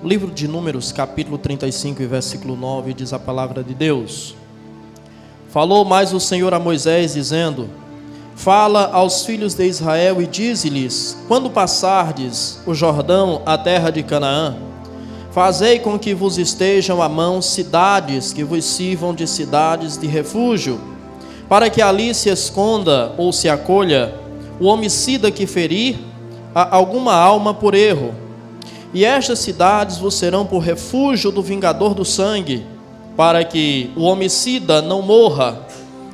Livro de Números, capítulo 35 e versículo 9, diz a palavra de Deus: Falou mais o Senhor a Moisés, dizendo: Fala aos filhos de Israel e dize-lhes: Quando passardes o Jordão, a terra de Canaã, fazei com que vos estejam à mão cidades que vos sirvam de cidades de refúgio, para que ali se esconda ou se acolha o homicida que ferir a alguma alma por erro. E estas cidades vos serão por refúgio do vingador do sangue, para que o homicida não morra,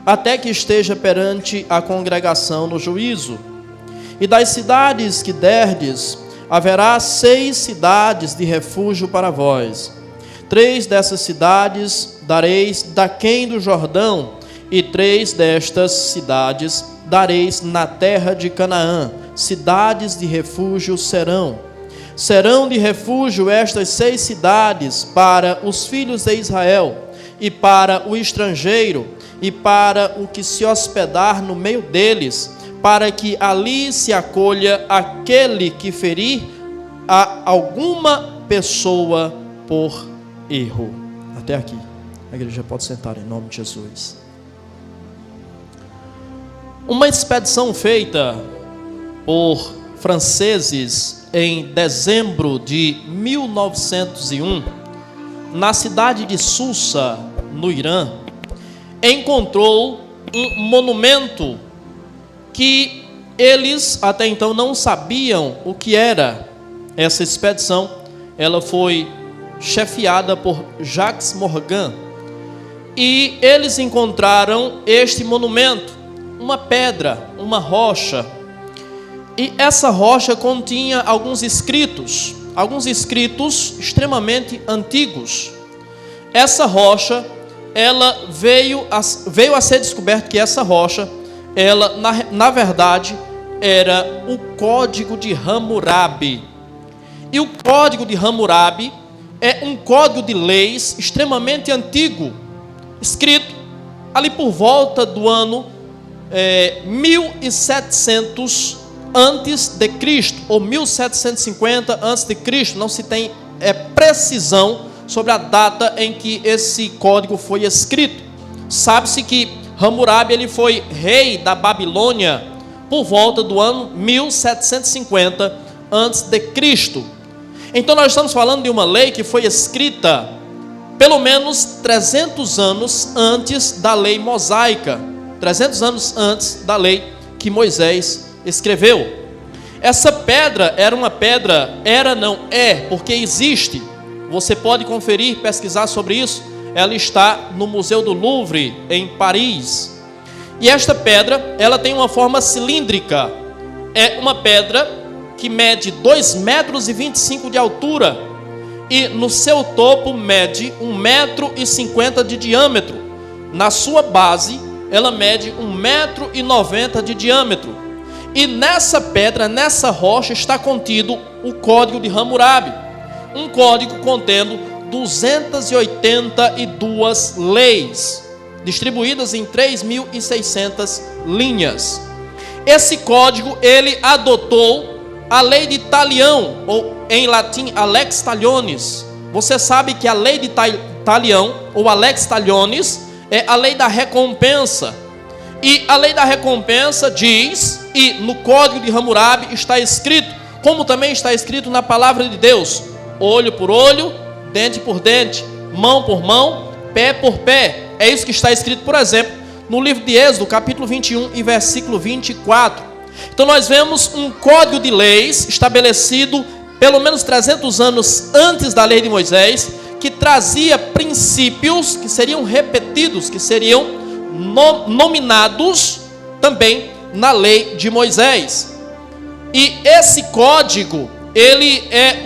até que esteja perante a congregação no juízo. E das cidades que derdes, haverá 6 cidades de refúgio para vós. 3 dessas cidades dareis daquém do Jordão, e 3 destas cidades dareis na terra de Canaã. Cidades de refúgio serão. Serão de refúgio estas 6 cidades para os filhos de Israel, e para o estrangeiro, e para o que se hospedar no meio deles, para que ali se acolha aquele que ferir a alguma pessoa por erro. Até aqui. A igreja pode sentar em nome de Jesus. Uma expedição feita por franceses em dezembro de 1901, na cidade de Susa, no Irã, encontrou um monumento que eles até então não sabiam o que era. Essa expedição, ela foi chefiada por Jacques Morgan, e eles encontraram este monumento, uma pedra, uma rocha, e essa rocha continha alguns escritos extremamente antigos. Essa rocha, ela veio a ser descoberto que essa rocha, ela na verdade era o Código de Hammurabi. E o Código de Hammurabi é um código de leis extremamente antigo, escrito ali por volta do ano 1700 antes de Cristo, ou 1750 antes de Cristo. Não se tem precisão sobre a data em que esse código foi escrito. Sabe-se que Hammurabi ele foi rei da Babilônia por volta do ano 1750 antes de Cristo. Então nós estamos falando de uma lei que foi escrita pelo menos 300 anos antes da lei mosaica, 300 anos antes da lei que Moisés escreveu. Essa pedra era uma pedra, porque existe. Você pode conferir, pesquisar sobre isso. Ela está no Museu do Louvre, em Paris. E esta pedra, ela tem uma forma cilíndrica. É uma pedra que mede 2,25 metros de altura, e no seu topo mede 1,50 m de diâmetro. Na sua base, ela mede 1,90 m de diâmetro. E nessa pedra, nessa rocha, está contido o Código de Hammurabi, um código contendo 282 leis, distribuídas em 3.600 linhas. Esse código, ele adotou a lei de Talião, ou em latim, a Lex Talionis. Você sabe que a lei de Talião, ou a Lex Talionis, é a lei da recompensa. E a lei da recompensa diz, e no Código de Hammurabi está escrito, como também está escrito na palavra de Deus: olho por olho, dente por dente, mão por mão, pé por pé. É isso que está escrito, por exemplo, no livro de Êxodo, capítulo 21 e versículo 24. Então nós vemos um código de leis estabelecido pelo menos 300 anos antes da lei de Moisés, que trazia princípios que seriam repetidos, que seriam nominados também na lei de Moisés. E esse código, ele é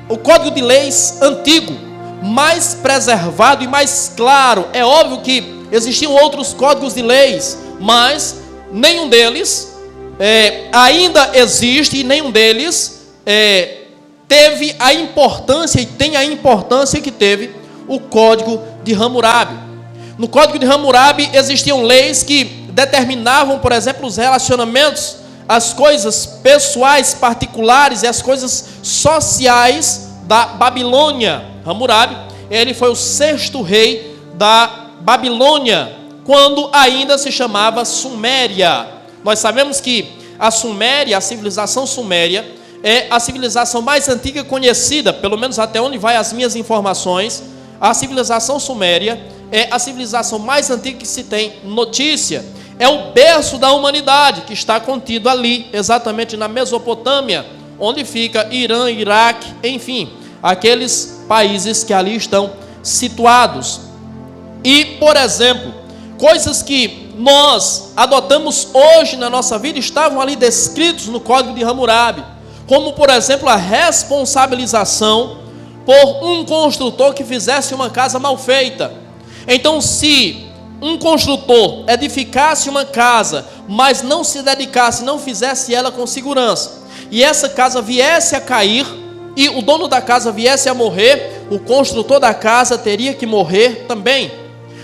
o código de leis antigo, mais preservado e mais claro. É óbvio que existiam outros códigos de leis, mas nenhum deles ainda existe, e nenhum deles teve a importância e tem a importância que teve o Código de Hammurabi. No Código de Hammurabi existiam leis que determinavam, por exemplo, os relacionamentos, as coisas pessoais particulares e as coisas sociais da Babilônia. Hammurabi, ele foi o 6º rei da Babilônia, quando ainda se chamava Suméria. Nós sabemos que a Suméria, a civilização suméria, é a civilização mais antiga conhecida, pelo menos até onde vai as minhas informações. A civilização suméria é a civilização mais antiga que se tem notícia. É o berço da humanidade, que está contido ali, exatamente na Mesopotâmia, onde fica Irã, Iraque, enfim, aqueles países que ali estão situados. E, por exemplo, coisas que nós adotamos hoje na nossa vida estavam ali descritos no Código de Hammurabi, como, por exemplo, a responsabilização por um construtor que fizesse uma casa mal feita. Então, se um construtor edificasse uma casa, mas não se dedicasse, não fizesse ela com segurança, e essa casa viesse a cair, e o dono da casa viesse a morrer, o construtor da casa teria que morrer também.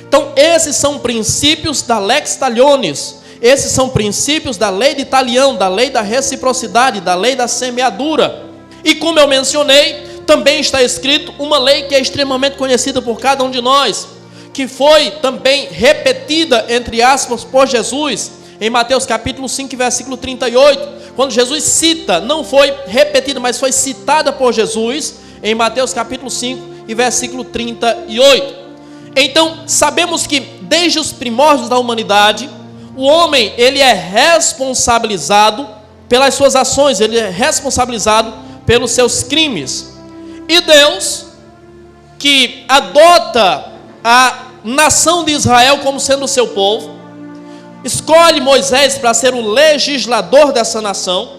Então, esses são princípios da lex talionis, esses são princípios da lei de Talião, da lei da reciprocidade, da lei da semeadura. E como eu mencionei, também está escrito uma lei que é extremamente conhecida por cada um de nós, que foi também repetida, entre aspas, por Jesus, em Mateus capítulo 5, versículo 38, quando Jesus cita, não foi repetida, mas foi citada por Jesus, em Mateus capítulo 5 e versículo 38. Então, sabemos que desde os primórdios da humanidade, o homem, ele é responsabilizado pelas suas ações, ele é responsabilizado pelos seus crimes. E Deus, que adota a nação de Israel como sendo o seu povo, escolhe Moisés para ser o legislador dessa nação,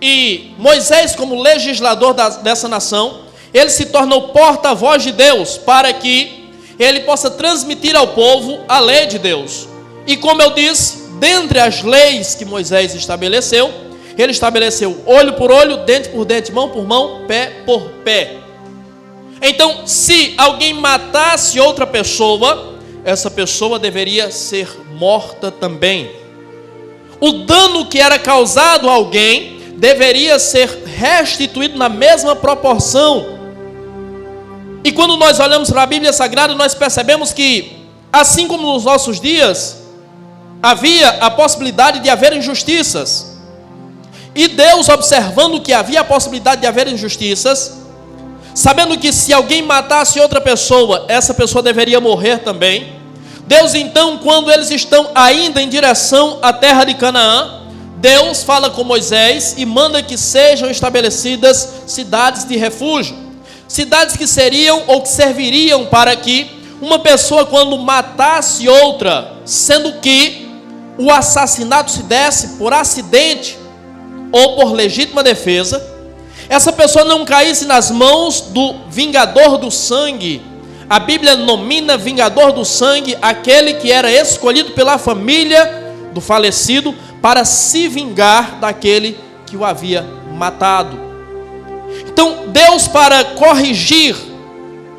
e Moisés, como legislador dessa nação, ele se torna o porta-voz de Deus, para que ele possa transmitir ao povo a lei de Deus. E como eu disse, dentre as leis que Moisés estabeleceu, ele estabeleceu olho por olho, dente por dente, mão por mão, pé por pé. Então, se alguém matasse outra pessoa, essa pessoa deveria ser morta também. O dano que era causado a alguém deveria ser restituído na mesma proporção. E quando nós olhamos para a Bíblia Sagrada, nós percebemos que, assim como nos nossos dias, havia a possibilidade de haver injustiças. E Deus, observando que havia a possibilidade de haver injustiças, sabendo que se alguém matasse outra pessoa, essa pessoa deveria morrer também, Deus então, quando eles estão ainda em direção à terra de Canaã, Deus fala com Moisés e manda que sejam estabelecidas cidades de refúgio. Cidades que seriam ou que serviriam para que uma pessoa, quando matasse outra, sendo que o assassinato se desse por acidente ou por legítima defesa, essa pessoa não caísse nas mãos do vingador do sangue. A Bíblia nomina vingador do sangue aquele que era escolhido pela família do falecido para se vingar daquele que o havia matado. Então, Deus, para corrigir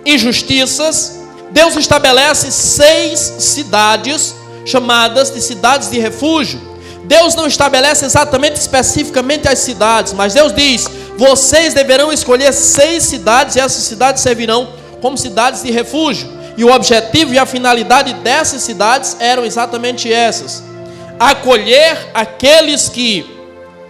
injustiças, Deus estabelece 6 cidades chamadas de cidades de refúgio. Deus não estabelece exatamente, especificamente as cidades, mas Deus diz: vocês deverão escolher 6 cidades, e essas cidades servirão como cidades de refúgio. E o objetivo e a finalidade dessas cidades eram exatamente essas: acolher aqueles que,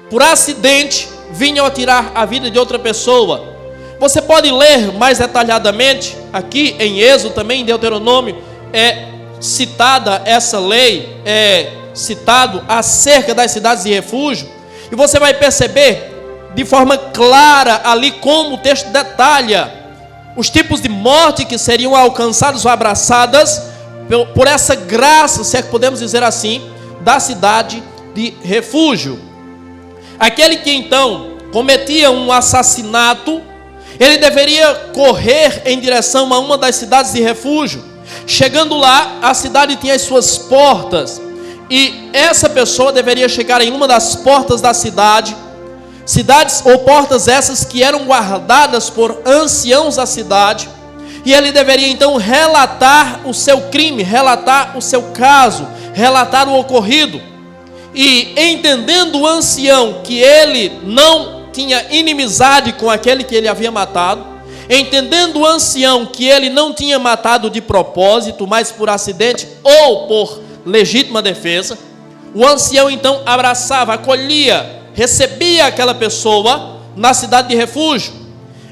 por acidente, vinham a tirar a vida de outra pessoa. Você pode ler mais detalhadamente, aqui em Êxodo, também em Deuteronômio, é citada essa lei, é citado acerca das cidades de refúgio, e você vai perceber de forma clara ali como o texto detalha os tipos de morte que seriam alcançados ou abraçadas por essa graça, se é que podemos dizer assim, da cidade de refúgio. Aquele que então cometia um assassinato, ele deveria correr em direção a uma das cidades de refúgio. Chegando lá, a cidade tinha as suas portas, e essa pessoa deveria chegar em uma das portas da cidade, cidades ou portas essas que eram guardadas por anciãos da cidade, e ele deveria então relatar o seu crime, relatar o seu caso, relatar o ocorrido. E entendendo o ancião que ele não tinha inimizade com aquele que ele havia matado, Entendendo o ancião que ele não tinha matado de propósito, mas por acidente ou por legítima defesa, o ancião então abraçava, acolhia, recebia aquela pessoa na cidade de refúgio.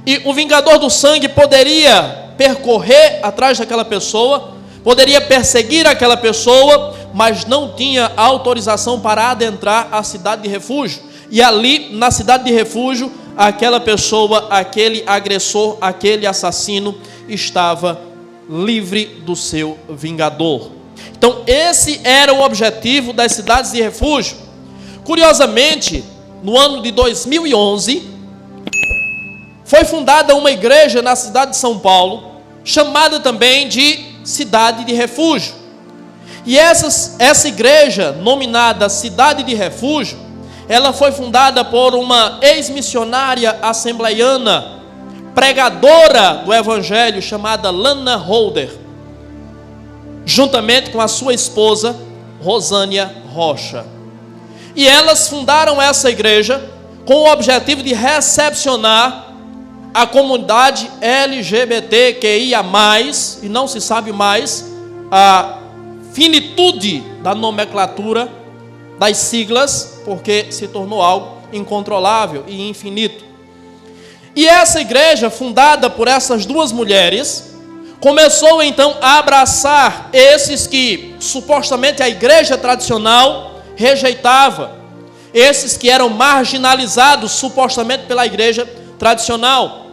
E o vingador do sangue poderia percorrer atrás daquela pessoa, poderia perseguir aquela pessoa, mas não tinha autorização para adentrar a cidade de refúgio. E ali, na cidade de refúgio, aquela pessoa, aquele agressor, aquele assassino, estava livre do seu vingador. Então, esse era o objetivo das cidades de refúgio. Curiosamente, no ano de 2011, foi fundada uma igreja na cidade de São Paulo, chamada também de Cidade de Refúgio. E essa igreja, nominada Cidade de Refúgio, ela foi fundada por uma ex-missionária assembleiana, pregadora do evangelho, chamada Lana Holder, juntamente com a sua esposa, Rosânia Rocha. E elas fundaram essa igreja com o objetivo de recepcionar a comunidade LGBTQIA+, e não se sabe mais a finitude da nomenclatura das siglas, porque se tornou algo incontrolável e infinito. E essa igreja, fundada por essas duas mulheres, começou então a abraçar esses que supostamente a igreja tradicional rejeitava, esses que eram marginalizados supostamente pela igreja tradicional.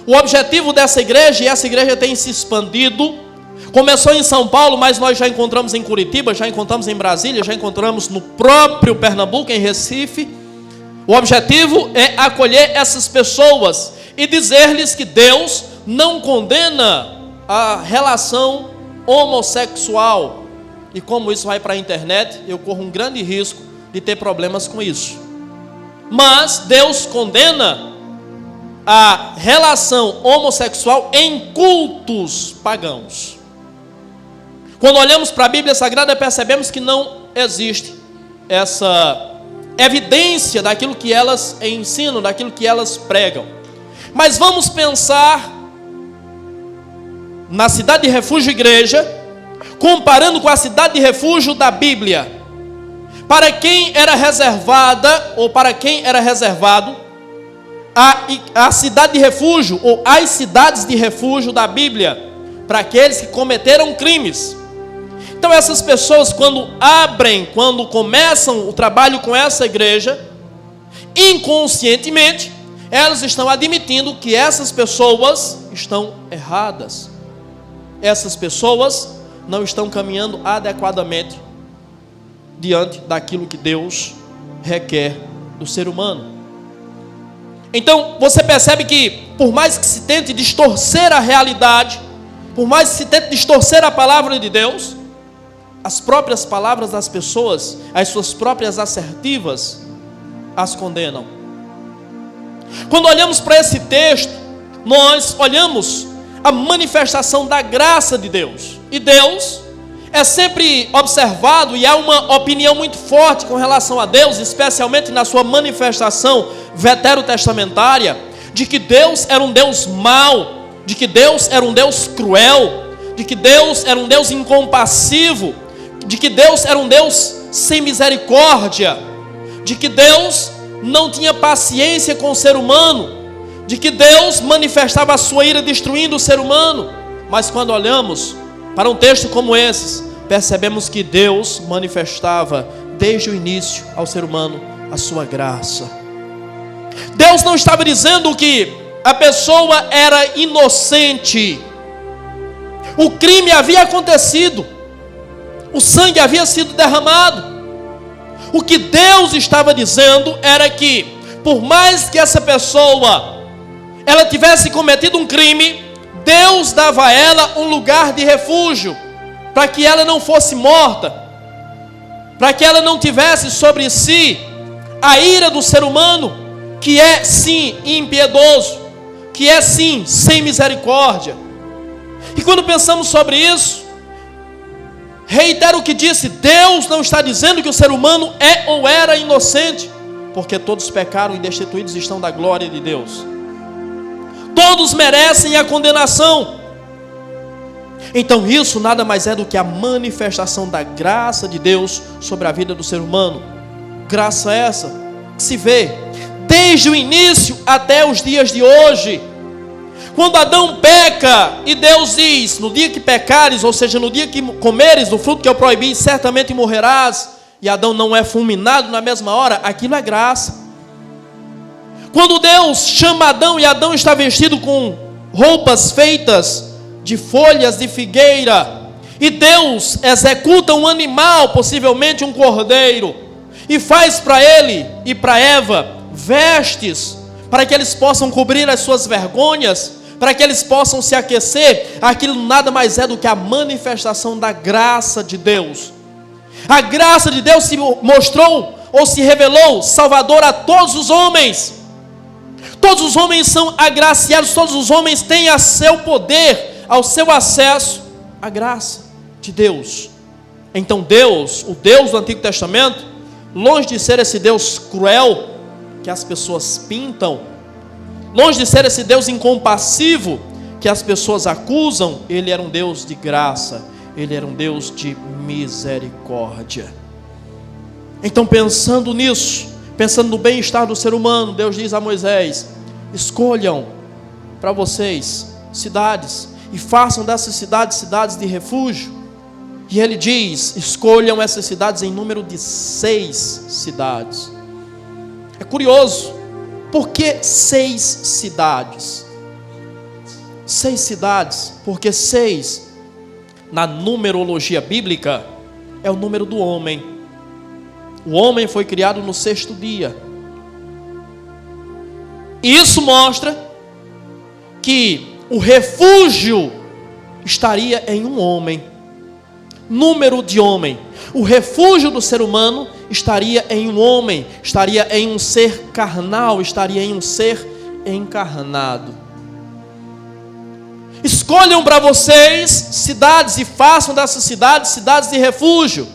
O objetivo dessa igreja, e essa igreja tem se expandido, começou em São Paulo, mas nós já encontramos em Curitiba, já encontramos em Brasília, já encontramos no próprio Pernambuco, em Recife. O objetivo é acolher essas pessoas e dizer-lhes que Deus não condena a relação homossexual. E como isso vai para a internet, eu corro um grande risco de ter problemas com isso. Mas Deus condena a relação homossexual em cultos pagãos. Quando olhamos para a Bíblia Sagrada, percebemos que não existe essa evidência daquilo que elas ensinam, daquilo que elas pregam. Mas vamos pensar na cidade de refúgio igreja, comparando com a cidade de refúgio da Bíblia. Para quem era reservada, ou para quem era reservado, a cidade de refúgio, ou as cidades de refúgio da Bíblia, para aqueles que cometeram crimes. Então essas pessoas, quando começam o trabalho com essa igreja, inconscientemente, elas estão admitindo que essas pessoas estão erradas. Essas pessoas não estão caminhando adequadamente diante daquilo que Deus requer do ser humano. Então, você percebe que, por mais que se tente distorcer a realidade, por mais que se tente distorcer a palavra de Deus, as próprias palavras das pessoas, as suas próprias assertivas, as condenam. Quando olhamos para esse texto, nós olhamos a manifestação da graça de Deus. E Deus é sempre observado, e há uma opinião muito forte com relação a Deus, especialmente na sua manifestação veterotestamentária, de que Deus era um Deus mau, de que Deus era um Deus cruel, de que Deus era um Deus incompassivo, de que Deus era um Deus sem misericórdia, de que Deus não tinha paciência com o ser humano, de que Deus manifestava a sua ira destruindo o ser humano. Mas quando olhamos para um texto como esse, percebemos que Deus manifestava desde o início ao ser humano a sua graça. Deus não estava dizendo que a pessoa era inocente. O crime havia acontecido, o sangue havia sido derramado. O que Deus estava dizendo era que, por mais que essa pessoa ela tivesse cometido um crime, Deus dava a ela um lugar de refúgio, para que ela não fosse morta, para que ela não tivesse sobre si a ira do ser humano, que é sim impiedoso, que é sim sem misericórdia. E quando pensamos sobre isso, reitero o que disse: Deus não está dizendo que o ser humano é ou era inocente, porque todos pecaram e destituídos estão da glória de Deus. Todos merecem a condenação. Então isso nada mais é do que a manifestação da graça de Deus sobre a vida do ser humano. Graça essa que se vê desde o início até os dias de hoje. Quando Adão peca e Deus diz: no dia que pecares, ou seja, no dia que comeres do fruto que eu proibi, certamente morrerás, e Adão não é fulminado na mesma hora, aquilo é graça. Quando Deus chama Adão e Adão está vestido com roupas feitas de folhas de figueira, e Deus executa um animal, possivelmente um cordeiro, e faz para ele e para Eva vestes, para que eles possam cobrir as suas vergonhas, para que eles possam se aquecer, aquilo nada mais é do que a manifestação da graça de Deus. A graça de Deus se mostrou ou se revelou salvadora a todos os homens. Todos os homens são agraciados, todos os homens têm a seu poder, ao seu acesso, a graça de Deus. Então Deus, o Deus do Antigo Testamento, longe de ser esse Deus cruel que as pessoas pintam, longe de ser esse Deus incompassivo que as pessoas acusam, ele era um Deus de graça, ele era um Deus de misericórdia. Então, pensando nisso, pensando no bem-estar do ser humano, Deus diz a Moisés: escolham para vocês cidades e façam dessas cidades cidades de refúgio. E ele diz: escolham essas cidades em número de 6 cidades. É curioso, por que 6 cidades? 6 cidades, porque 6, na numerologia bíblica, é o número do homem. O homem foi criado no 6º dia. E isso mostra que o refúgio estaria em um homem. Número de homem. O refúgio do ser humano estaria em um homem, estaria em um ser carnal, estaria em um ser encarnado. Escolham para vocês cidades e façam dessas cidades cidades de refúgio.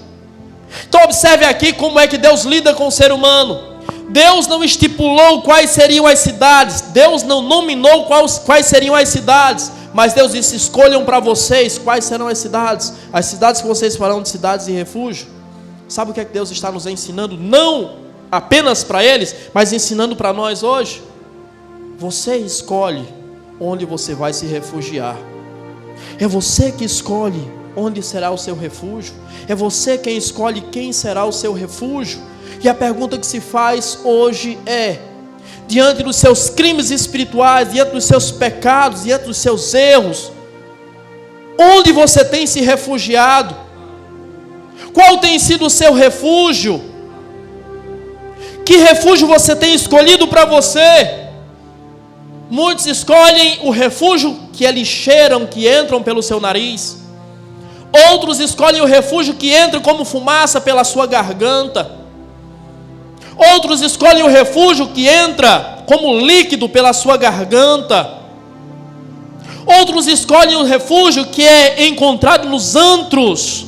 Então observe aqui como é que Deus lida com o ser humano. Deus não estipulou quais seriam as cidades, Deus não nominou quais seriam as cidades, mas Deus disse: escolham para vocês quais serão as cidades que vocês farão de cidades de refúgio. Sabe o que é que Deus está nos ensinando? Não apenas para eles, mas ensinando para nós hoje. Você escolhe onde você vai se refugiar. É você que escolhe onde será o seu refúgio. É você quem escolhe quem será o seu refúgio. E a pergunta que se faz hoje é: diante dos seus crimes espirituais, diante dos seus pecados, diante dos seus erros, onde você tem se refugiado? Qual tem sido o seu refúgio? Que refúgio você tem escolhido para você? Muitos escolhem o refúgio que eles cheiram, que entram pelo seu nariz. Outros escolhem o refúgio que entra como fumaça pela sua garganta. Outros escolhem o refúgio que entra como líquido pela sua garganta. Outros escolhem o refúgio que é encontrado nos antros.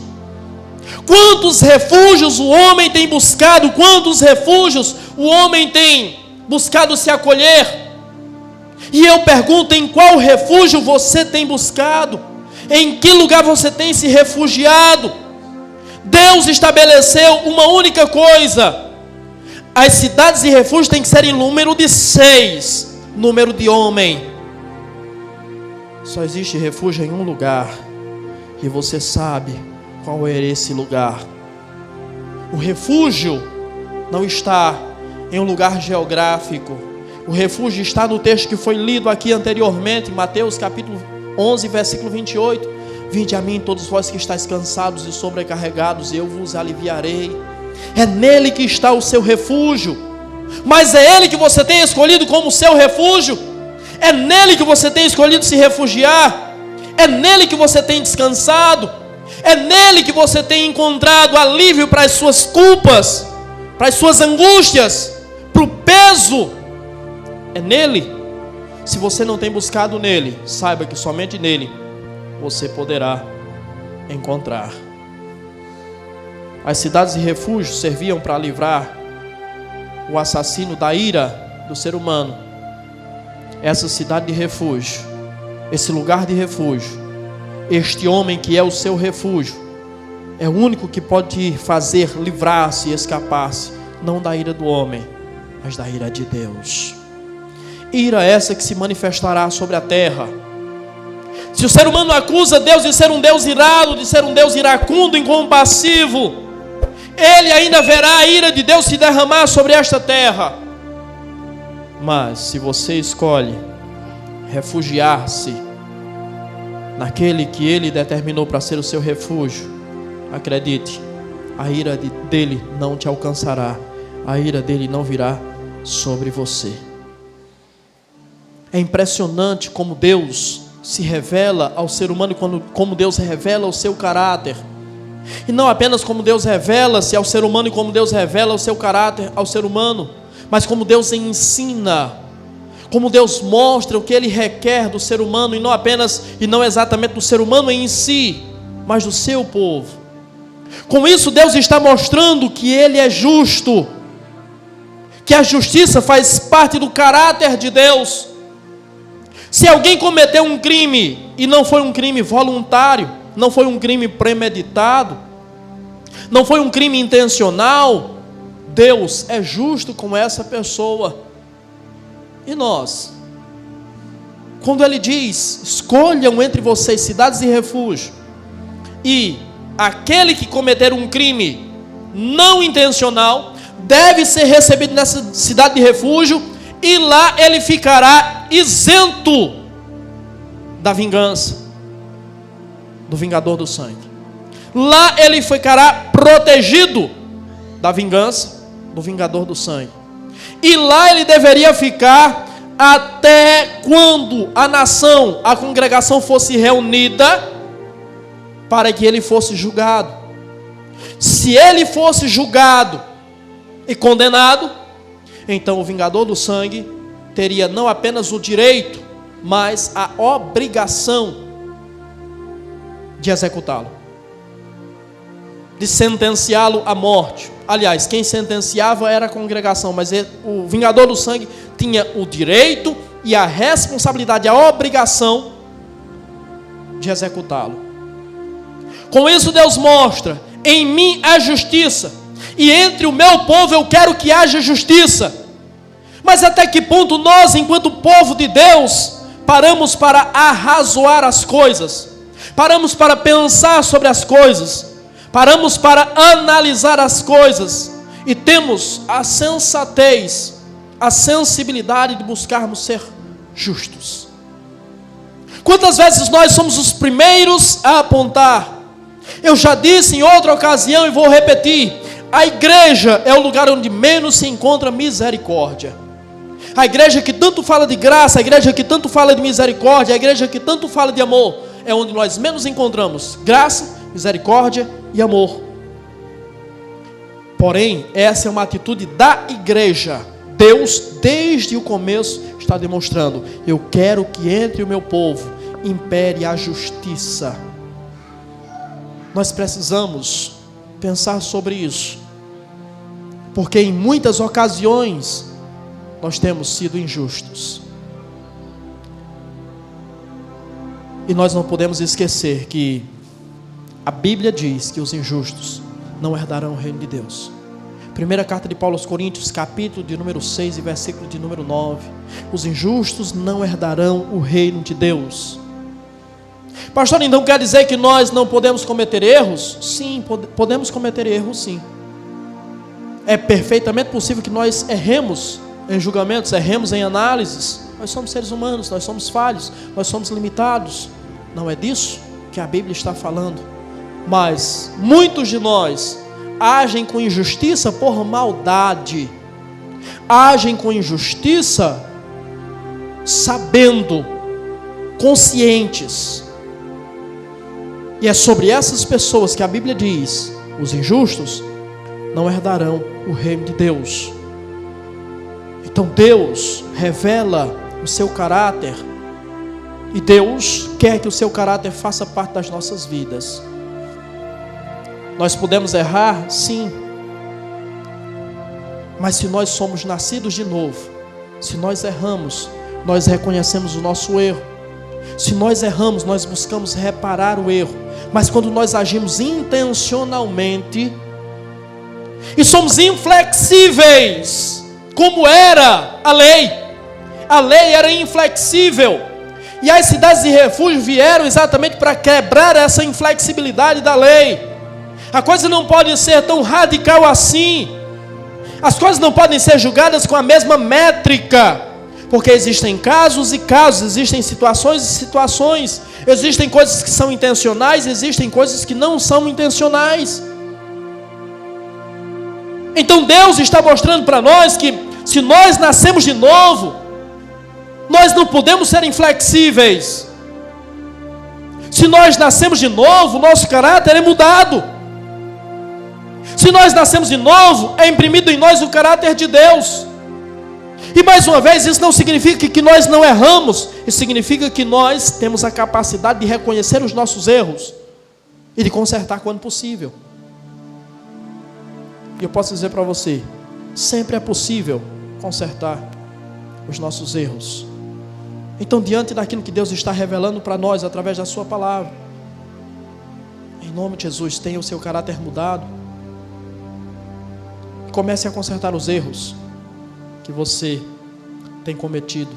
Quantos refúgios o homem tem buscado? Quantos refúgios o homem tem buscado se acolher? E eu pergunto: em qual refúgio você tem buscado? Em que lugar você tem se refugiado? Deus estabeleceu uma única coisa: as cidades de refúgio têm que ser em número de 6, número de homem. Só existe refúgio em um lugar, e você sabe qual é esse lugar. O refúgio não está em um lugar geográfico. O refúgio está no texto que foi lido aqui anteriormente, em Mateus capítulo 11, versículo 28. Vinde a mim todos vós que estáis cansados e sobrecarregados, e eu vos aliviarei. É nele que está o seu refúgio. Mas é ele que você tem escolhido como seu refúgio? É nele que você tem escolhido se refugiar? É nele que você tem descansado? É nele que você tem encontrado alívio para as suas culpas, para as suas angústias, para o peso? É nele? Se você não tem buscado nele, saiba que somente nele você poderá encontrar. As cidades de refúgio serviam para livrar o assassino da ira do ser humano. essa cidade de refúgio, esse lugar de refúgio, este homem que é o seu refúgio, é o único que pode te fazer livrar-se e escapar-se, não da ira do homem, mas da ira de Deus. Ira essa que se manifestará sobre a terra. Se o ser humano acusa Deus de ser um Deus irado, de ser um Deus iracundo, incompassivo, ele ainda verá a ira de Deus se derramar sobre esta terra. Mas se você escolhe refugiar-se naquele que Ele determinou para ser o seu refúgio, acredite, a ira dele não te alcançará, a ira dele não virá sobre você. É impressionante como Deus se revela ao ser humano, como Deus revela o seu caráter. E não apenas como Deus revela-se ao ser humano e como Deus revela o seu caráter ao ser humano, mas como Deus ensina, como Deus mostra o que Ele requer do ser humano, e não exatamente do ser humano em si, mas do seu povo. Com isso Deus está mostrando que Ele é justo, que a justiça faz parte do caráter de Deus. Se alguém cometeu um crime, e não foi um crime voluntário, não foi um crime premeditado, não foi um crime intencional, Deus é justo com essa pessoa. E nós, quando Ele diz, escolham entre vocês cidades de refúgio, e aquele que cometer um crime não intencional, deve ser recebido nessa cidade de refúgio, e lá ele ficará isento da vingança do vingador do sangue. Lá ele ficará protegido da vingança do vingador do sangue. E lá ele deveria ficar até quando a nação, a congregação fosse reunida para que ele fosse julgado. Se ele fosse julgado e condenado, então o vingador do sangue teria não apenas o direito, mas a obrigação de executá-lo, de sentenciá-lo à morte. Aliás, quem sentenciava era a congregação, mas o vingador do sangue tinha o direito e a responsabilidade, a obrigação de executá-lo. Com isso Deus mostra, em mim há justiça, e entre o meu povo eu quero que haja justiça. Mas até que ponto nós, enquanto povo de Deus, paramos para arrazoar as coisas, paramos para pensar sobre as coisas, paramos para analisar as coisas, e temos a sensatez, a sensibilidade de buscarmos ser justos? Quantas vezes nós somos os primeiros a apontar? Eu já disse em outra ocasião e vou repetir: a igreja é o lugar onde menos se encontra misericórdia. A igreja que tanto fala de graça, a igreja que tanto fala de misericórdia, a igreja que tanto fala de amor, é onde nós menos encontramos graça, misericórdia e amor. Porém, essa é uma atitude da igreja. Deus, desde o começo, está demonstrando: eu quero que entre o meu povo impere a justiça. Nós precisamos pensar sobre isso, porque em muitas ocasiões nós temos sido injustos, e nós não podemos esquecer que a Bíblia diz que os injustos não herdarão o reino de Deus. Primeira carta de Paulo aos Coríntios, capítulo de número 6 e versículo de número 9. Os injustos não herdarão o reino de Deus. Pastor, então quer dizer que nós não podemos cometer erros? Sim, podemos cometer erros, sim. É perfeitamente possível que nós erremos em julgamentos, erremos em análises. Nós somos seres humanos, nós somos falhos, nós somos limitados. Não é disso que a Bíblia está falando. Mas muitos de nós agem com injustiça por maldade, agem com injustiça sabendo, conscientes. E é sobre essas pessoas que a Bíblia diz: os injustos não herdarão o reino de Deus. Então Deus revela o seu caráter, e Deus quer que o seu caráter faça parte das nossas vidas. Nós podemos errar, sim, mas se nós somos nascidos de novo, se nós erramos, nós reconhecemos o nosso erro. Se nós erramos, nós buscamos reparar o erro. Mas quando nós agimos intencionalmente e somos inflexíveis, como era a lei era inflexível, e as cidades de refúgio vieram exatamente para quebrar essa inflexibilidade da lei. A coisa não pode ser tão radical assim. As coisas não podem ser julgadas com a mesma métrica, porque existem casos e casos, existem situações e situações, existem coisas que são intencionais, existem coisas que não são intencionais. Então Deus está mostrando para nós que se nós nascemos de novo, nós não podemos ser inflexíveis. Se nós nascemos de novo, nosso caráter é mudado. Se nós nascemos de novo, é imprimido em nós o caráter de Deus. E mais uma vez, isso não significa que nós não erramos. Isso significa que nós temos a capacidade de reconhecer os nossos erros e de consertar quando possível. E eu posso dizer para você, sempre é possível consertar os nossos erros. Então, diante daquilo que Deus está revelando para nós através da sua palavra, em nome de Jesus, tenha o seu caráter mudado. Comece a consertar os erros que você tem cometido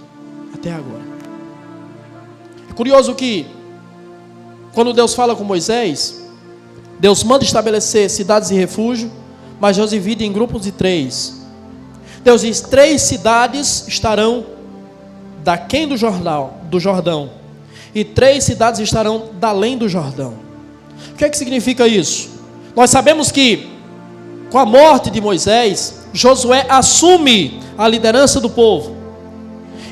até agora. É curioso que, quando Deus fala com Moisés, Deus manda estabelecer cidades de refúgio, mas Deus divide em grupos de 3. Deus diz: 3 cidades estarão daquém do Jordão, e 3 cidades estarão da além do Jordão. O que é que significa isso? Nós sabemos que, com a morte de Moisés, Josué assume a liderança do povo.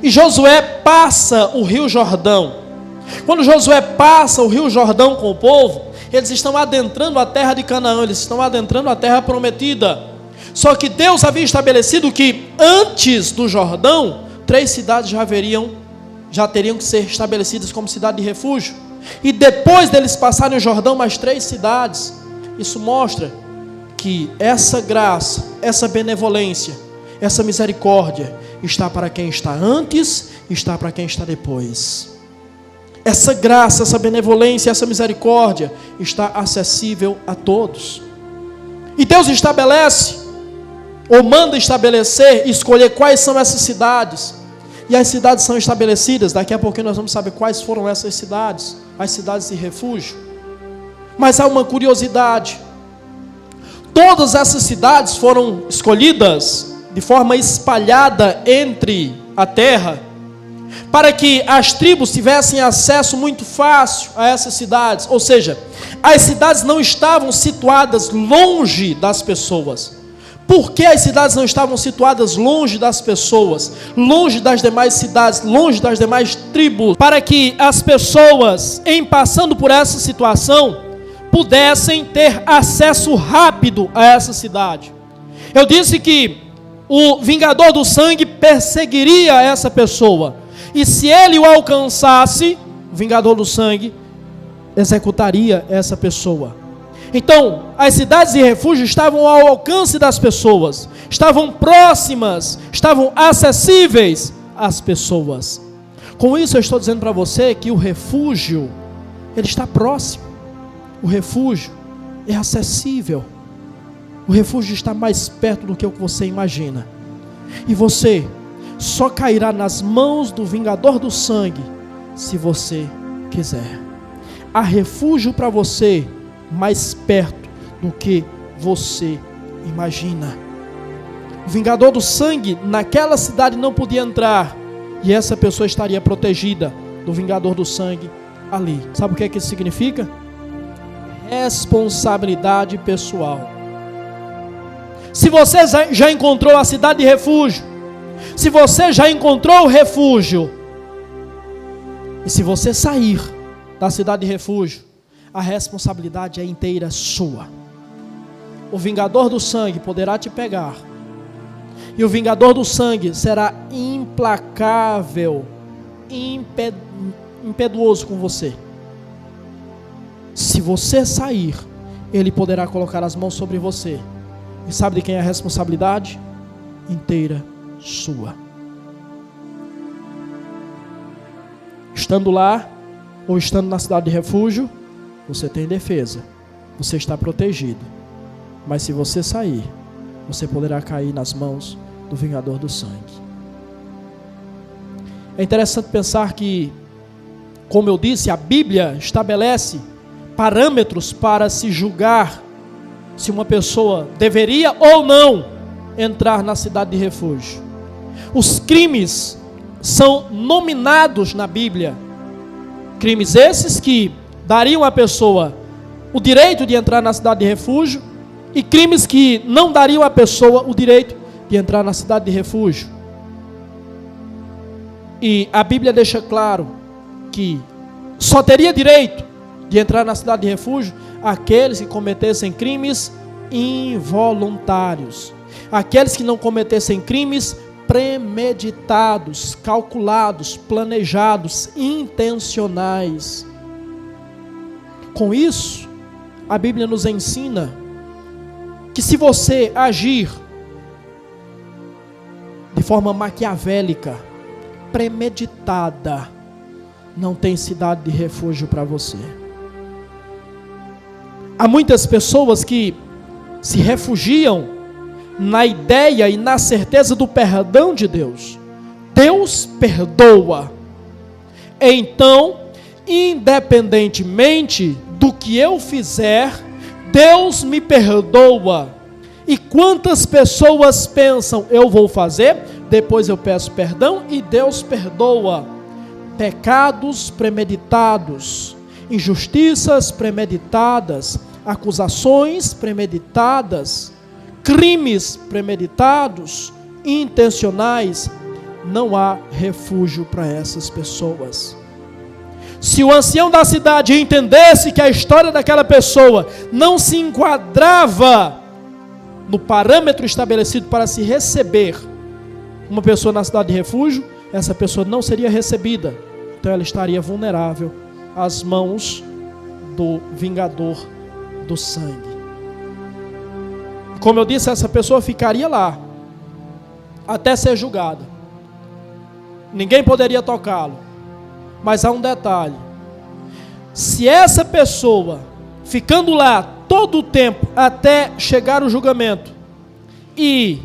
E Josué passa o rio Jordão. Quando Josué passa o rio Jordão com o povo, eles estão adentrando a terra de Canaã, eles estão adentrando a terra prometida. Só que Deus havia estabelecido que antes do Jordão, 3 cidades já teriam que ser estabelecidas como cidade de refúgio. E depois deles passarem o Jordão, mais 3 cidades. Isso mostra que essa graça, essa benevolência, essa misericórdia está para quem está antes e está para quem está depois. Essa graça, essa benevolência, essa misericórdia está acessível a todos. E Deus estabelece, ou manda estabelecer, escolher quais são essas cidades. E as cidades são estabelecidas. Daqui a pouquinho nós vamos saber quais foram essas cidades, as cidades de refúgio. Mas há uma curiosidade. Todas essas cidades foram escolhidas de forma espalhada entre a terra, para que as tribos tivessem acesso muito fácil a essas cidades. Ou seja, as cidades não estavam situadas longe das pessoas. Por que as cidades não estavam situadas longe das pessoas, longe das demais cidades, longe das demais tribos? Para que as pessoas, em passando por essa situação, pudessem ter acesso rápido a essa cidade. Eu disse que o vingador do sangue perseguiria essa pessoa, e se ele o alcançasse, o vingador do sangue executaria essa pessoa. Então, as cidades de refúgio estavam ao alcance das pessoas, estavam próximas, estavam acessíveis às pessoas. Com isso eu estou dizendo para você que o refúgio, ele está próximo. O refúgio é acessível. O refúgio está mais perto do que o que você imagina. E você só cairá nas mãos do vingador do sangue se você quiser. Há refúgio para você mais perto do que você imagina. O vingador do sangue naquela cidade não podia entrar, e essa pessoa estaria protegida do vingador do sangue ali. Sabe o que é que isso significa? Responsabilidade pessoal. Se você já encontrou a cidade de refúgio, se você já encontrou o refúgio, e se você sair da cidade de refúgio, a responsabilidade é inteira sua. O vingador do sangue poderá te pegar, e o vingador do sangue será implacável, impetuoso com você. Se você sair, ele poderá colocar as mãos sobre você. E sabe de quem é a responsabilidade? Inteira sua. estando lá ou estando na cidade de refúgio, você tem defesa, você está protegido. Mas se você sair, você poderá cair nas mãos do vingador do sangue. É interessante pensar que, como eu disse, a Bíblia estabelece parâmetros para se julgar se uma pessoa deveria ou não entrar na cidade de refúgio. Os crimes são nominados na Bíblia. Crimes esses que dariam à pessoa o direito de entrar na cidade de refúgio e crimes que não dariam à pessoa o direito de entrar na cidade de refúgio. E a Bíblia deixa claro que só teria direito de entrar na cidade de refúgio aqueles que cometessem crimes involuntários, aqueles que não cometessem crimes premeditados, calculados, planejados, intencionais. Com isso, a Bíblia nos ensina que se você agir de forma maquiavélica, premeditada, não tem cidade de refúgio para você. Há muitas pessoas que se refugiam na ideia e na certeza do perdão de Deus. Deus perdoa. Então, independentemente do que eu fizer, Deus me perdoa. E quantas pessoas pensam, eu vou fazer, depois eu peço perdão e Deus perdoa. Pecados premeditados, injustiças premeditadas, acusações premeditadas, crimes premeditados, intencionais, não há refúgio para essas pessoas. Se o ancião da cidade entendesse que a história daquela pessoa não se enquadrava no parâmetro estabelecido para se receber uma pessoa na cidade de refúgio, essa pessoa não seria recebida. Então ela estaria vulnerável às mãos do vingador do sangue. Como eu disse, essa pessoa ficaria lá até ser julgada. Ninguém poderia tocá-lo. Mas há um detalhe: se essa pessoa, ficando lá todo o tempo até chegar o julgamento, e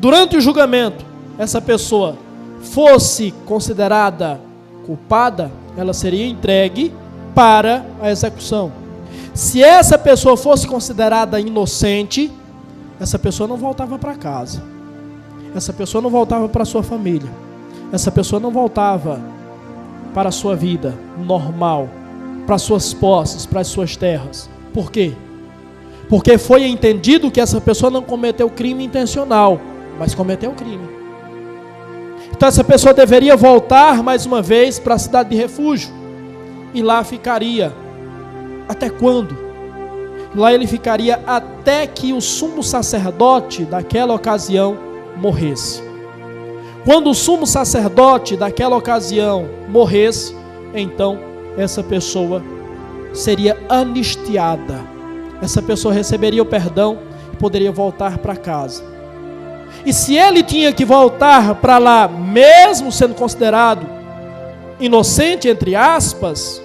durante o julgamento essa pessoa fosse considerada culpada, ela seria entregue para a execução. Se essa pessoa fosse considerada inocente, essa pessoa não voltava para casa, essa pessoa não voltava para sua família, essa pessoa não voltava para a sua vida normal, para suas posses, para as suas terras. Por quê? Porque foi entendido que essa pessoa não cometeu crime intencional, mas cometeu crime. Então essa pessoa deveria voltar mais uma vez para a cidade de refúgio, e lá ficaria. Até quando? Lá ele ficaria até que o sumo sacerdote daquela ocasião morresse. Quando o sumo sacerdote daquela ocasião morresse, então essa pessoa seria anistiada. Essa pessoa receberia o perdão e poderia voltar para casa. E se ele tinha que voltar para lá, mesmo sendo considerado inocente, entre aspas,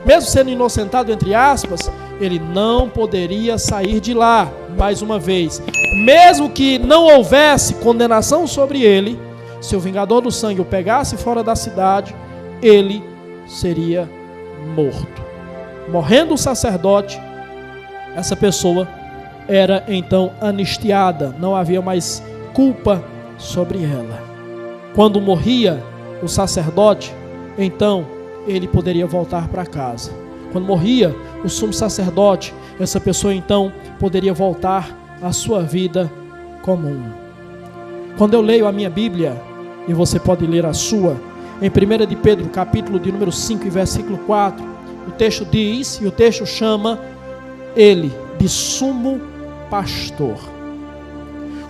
mesmo sendo inocentado, entre aspas, ele não poderia sair de lá, mais uma vez. Mesmo que não houvesse condenação sobre ele, se o vingador do sangue o pegasse fora da cidade, ele seria morto. Morrendo o sacerdote, essa pessoa era então anistiada, não havia mais culpa sobre ela. Quando morria o sacerdote, então ele poderia voltar para casa. Quando morria o sumo sacerdote, essa pessoa então poderia voltar à sua vida comum. Quando eu leio a minha Bíblia, e você pode ler a sua, em 1 de Pedro, capítulo de número 5 e versículo 4, o texto diz, e o texto chama ele de sumo pastor.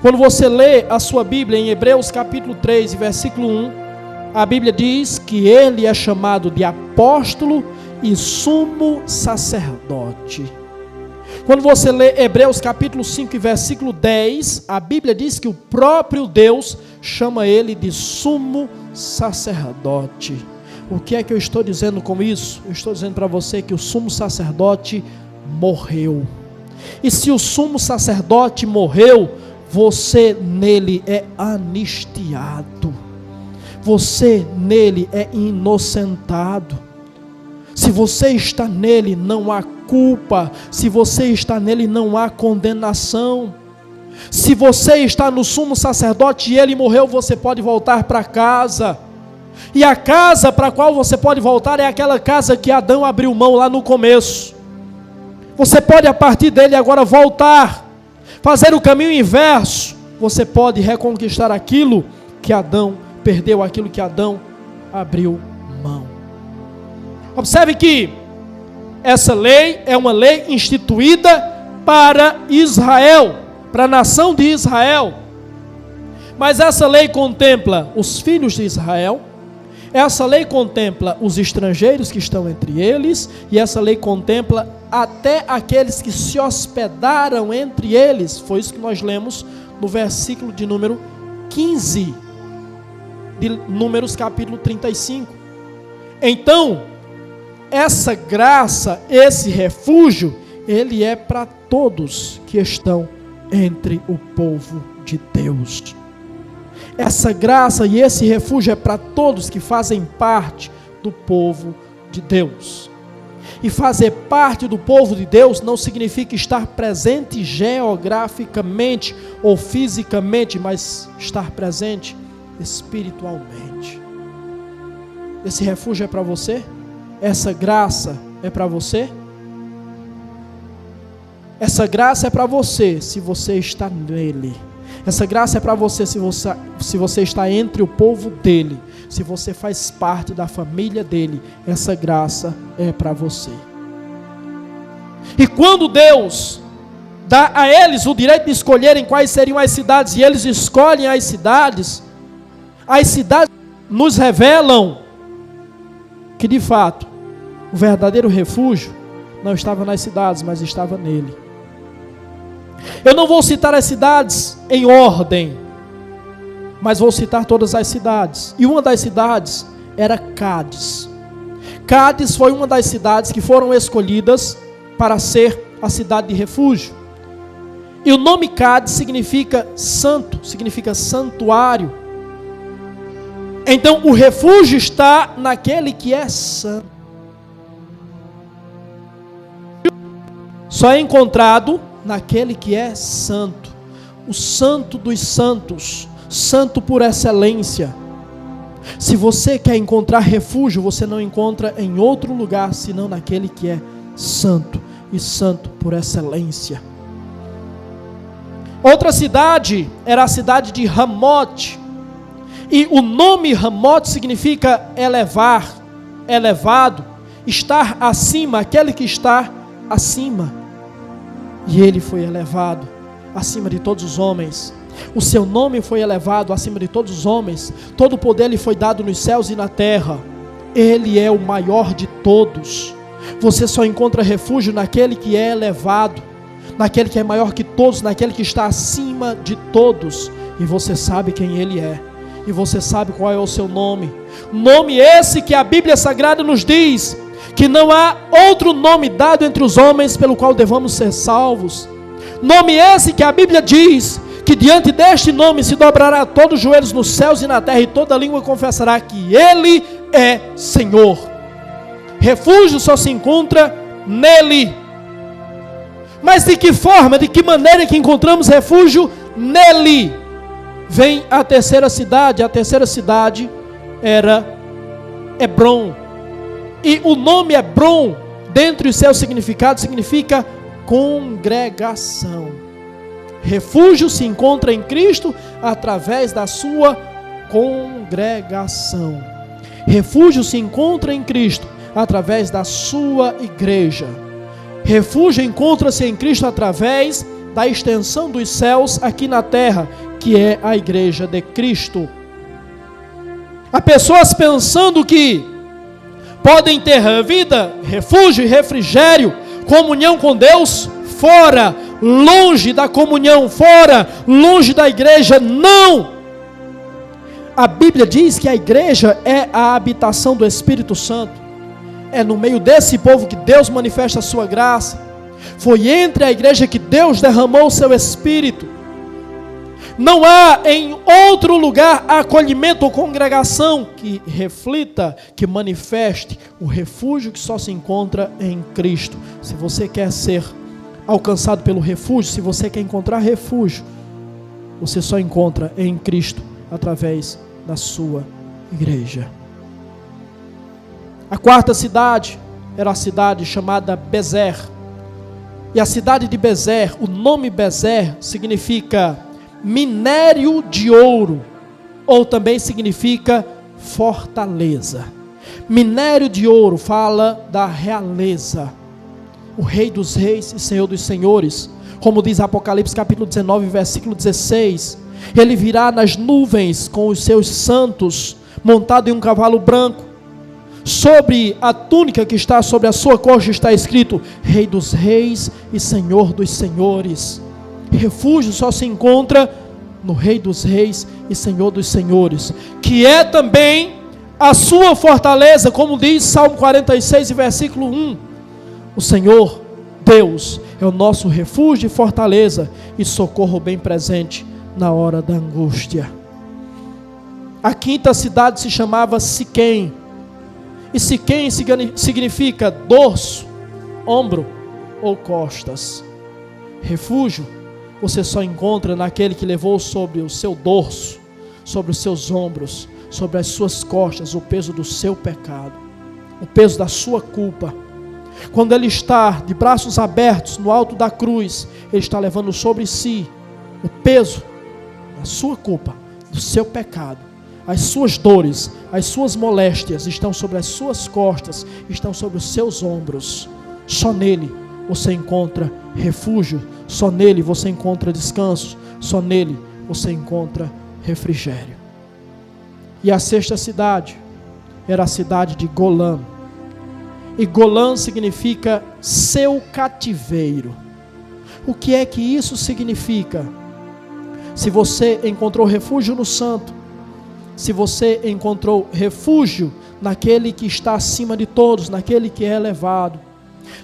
Quando você lê a sua Bíblia em Hebreus capítulo 3 e versículo 1, a Bíblia diz que ele é chamado de apóstolo e sumo sacerdote. Quando você lê Hebreus capítulo 5 e versículo 10, a Bíblia diz que o próprio Deus chama ele de sumo sacerdote. O que é que eu estou dizendo com isso? Eu estou dizendo para você que o sumo sacerdote morreu. E se o sumo sacerdote morreu, você nele é anistiado. Você nele é inocentado. Se você está nele, não há culpa. Se você está nele, não há condenação. Se você está no sumo sacerdote e ele morreu, você pode voltar para casa. E a casa para a qual você pode voltar é aquela casa que Adão abriu mão lá no começo. Você pode a partir dele agora voltar, fazer o caminho inverso. Você pode reconquistar aquilo que Adão perdeu, aquilo que Adão abriu mão. Observe que essa lei é uma lei instituída para Israel, para a nação de Israel. Mas essa lei contempla os filhos de Israel, essa lei contempla os estrangeiros que estão entre eles, e essa lei contempla até aqueles que se hospedaram entre eles. Foi isso que nós lemos no versículo de número 15, de Números capítulo 35. Então, essa graça, esse refúgio, ele é para todos que estão entre o povo de Deus. Essa graça e esse refúgio é para todos que fazem parte do povo de Deus. E fazer parte do povo de Deus não significa estar presente geograficamente ou fisicamente, mas estar presente espiritualmente. Esse refúgio é para você? Essa graça é para você? Essa graça é para você se você está nele. Essa graça é para você se você está entre o povo dele, se você faz parte da família dele. Essa graça é para você. E quando Deus dá a eles o direito de escolherem quais seriam as cidades, e eles escolhem as cidades nos revelam que de fato o verdadeiro refúgio não estava nas cidades, mas estava nele. Eu não vou citar as cidades em ordem, mas vou citar todas as cidades. E uma das cidades era Cádiz. Cádiz foi uma das cidades que foram escolhidas para ser a cidade de refúgio. E o nome Cádiz significa santo, significa santuário. Então o refúgio está naquele que é santo. Só é encontrado naquele que é santo, o santo dos santos, santo por excelência. Se você quer encontrar refúgio, você não encontra em outro lugar, senão naquele que é santo, e santo por excelência. Outra cidade era a cidade de Ramote, e o nome Ramote significa elevar, elevado, estar acima, aquele que está acima. E ele foi elevado acima de todos os homens. O seu nome foi elevado acima de todos os homens. Todo o poder lhe foi dado nos céus e na terra. Ele é o maior de todos. Você só encontra refúgio naquele que é elevado, naquele que é maior que todos, naquele que está acima de todos. E você sabe quem ele é. E você sabe qual é o seu nome. Nome esse que a Bíblia Sagrada nos diz que não há outro nome dado entre os homens pelo qual devamos ser salvos. Nome esse que a Bíblia diz que diante deste nome se dobrará todos os joelhos nos céus e na terra, e toda língua confessará que Ele é Senhor. Refúgio só se encontra nele. Mas de que forma, de que maneira que encontramos refúgio nele? Vem a terceira cidade. A terceira cidade era Hebrom. E o nome Hebrom, dentre os seus significados, significa congregação. Refúgio se encontra em Cristo através da sua congregação. Refúgio se encontra em Cristo através da sua igreja. Refúgio encontra-se em Cristo através da extensão dos céus aqui na terra, que é a igreja de Cristo. Há pessoas pensando que podem ter vida, refúgio e refrigério, comunhão com Deus, fora, longe da comunhão, fora, longe da igreja. Não! A Bíblia diz que a igreja é a habitação do Espírito Santo. É no meio desse povo que Deus manifesta a sua graça. Foi entre a igreja que Deus derramou o seu Espírito. Não há em outro lugar acolhimento ou congregação que reflita, que manifeste o refúgio que só se encontra em Cristo. Se você quer ser alcançado pelo refúgio, se você quer encontrar refúgio, você só encontra em Cristo através da sua igreja. A quarta cidade era a cidade chamada Bezer. E a cidade de Bezer, o nome Bezer significa minério de ouro, ou também significa fortaleza. Minério de ouro fala da realeza, o Rei dos Reis e Senhor dos Senhores, como diz Apocalipse capítulo 19, versículo 16, ele virá nas nuvens com os seus santos, montado em um cavalo branco. Sobre a túnica que está sobre a sua coxa está escrito: Rei dos Reis e Senhor dos Senhores. Refúgio só se encontra no Rei dos Reis e Senhor dos Senhores, que é também a sua fortaleza, como diz Salmo 46, versículo 1. O Senhor, Deus, é o nosso refúgio e fortaleza e socorro bem presente na hora da angústia. A quinta cidade se chamava Siquém. E Siquém significa dorso, ombro ou costas. Refúgio você só encontra naquele que levou sobre o seu dorso, sobre os seus ombros, sobre as suas costas, o peso do seu pecado, o peso da sua culpa. Quando ele está de braços abertos no alto da cruz, ele está levando sobre si o peso da sua culpa, do seu pecado. As suas dores, as suas moléstias estão sobre as suas costas, estão sobre os seus ombros. Só nele você encontra refúgio, só nele você encontra descanso, só nele você encontra refrigério. E a sexta cidade era a cidade de Golã. E Golã significa seu cativeiro. O que é que isso significa? Se você encontrou refúgio no Santo, se você encontrou refúgio naquele que está acima de todos, naquele que é elevado,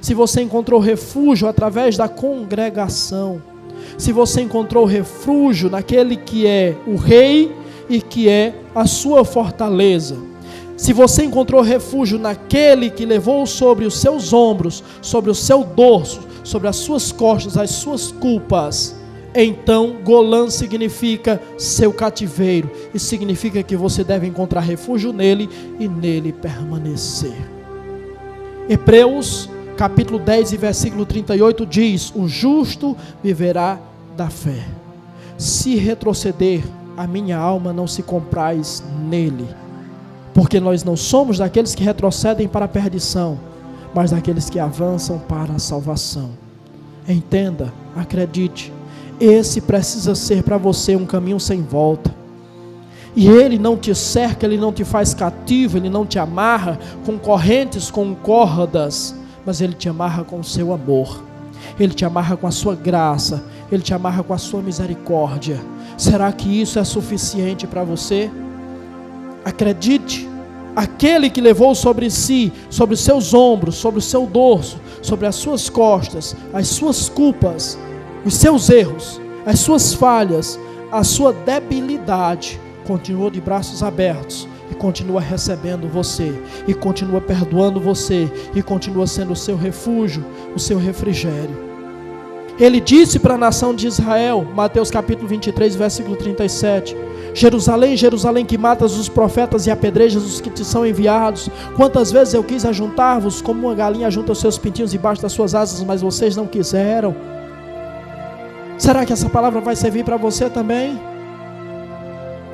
se você encontrou refúgio através da congregação, se você encontrou refúgio naquele que é o Rei e que é a sua fortaleza, se você encontrou refúgio naquele que levou sobre os seus ombros, sobre o seu dorso, sobre as suas costas, as suas culpas, então Golã significa seu cativeiro, e significa que você deve encontrar refúgio nele e nele permanecer. Hebreus capítulo 10 e versículo 38 diz: o justo viverá da fé. Se retroceder, a minha alma não se compraz nele, porque nós não somos daqueles que retrocedem para a perdição, mas daqueles que avançam para a salvação. Entenda, acredite, esse precisa ser para você um caminho sem volta. E ele não te cerca, ele não te faz cativo, ele não te amarra com correntes, com cordas, mas ele te amarra com o seu amor, ele te amarra com a sua graça, ele te amarra com a sua misericórdia. Será que isso é suficiente para você? Acredite, aquele que levou sobre si, sobre os seus ombros, sobre o seu dorso, sobre as suas costas, as suas culpas, os seus erros, as suas falhas, a sua debilidade, continua de braços abertos e continua recebendo você, e continua perdoando você, e continua sendo o seu refúgio, o seu refrigério. Ele disse para a nação de Israel, Mateus capítulo 23, versículo 37, Jerusalém, Jerusalém, que matas os profetas e apedrejas os que te são enviados, quantas vezes eu quis ajuntar-vos, como uma galinha junta os seus pintinhos debaixo das suas asas, mas vocês não quiseram. Será que essa palavra vai servir para você também?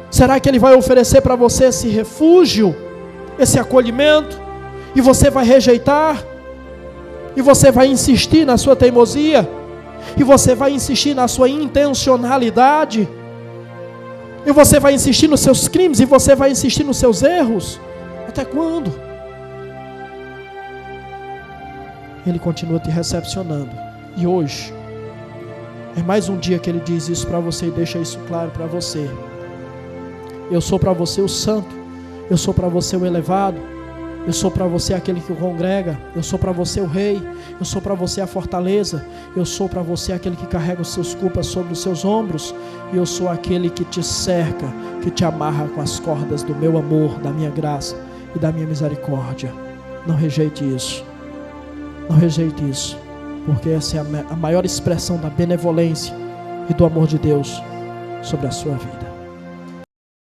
Será que ele vai oferecer para você esse refúgio, esse acolhimento, e você vai rejeitar? E você vai insistir na sua teimosia? E você vai insistir na sua intencionalidade? E você vai insistir nos seus crimes? E você vai insistir nos seus erros? Até quando? Ele continua te recepcionando. E hoje é mais um dia que ele diz isso para você e deixa isso claro para você. Eu sou para você o santo. Eu sou para você o elevado. Eu sou para você aquele que o congrega. Eu sou para você o rei. Eu sou para você a fortaleza. Eu sou para você aquele que carrega os seus culpas sobre os seus ombros. E eu sou aquele que te cerca, que te amarra com as cordas do meu amor, da minha graça e da minha misericórdia. Não rejeite isso. Não rejeite isso. Porque essa é a maior expressão da benevolência e do amor de Deus sobre a sua vida.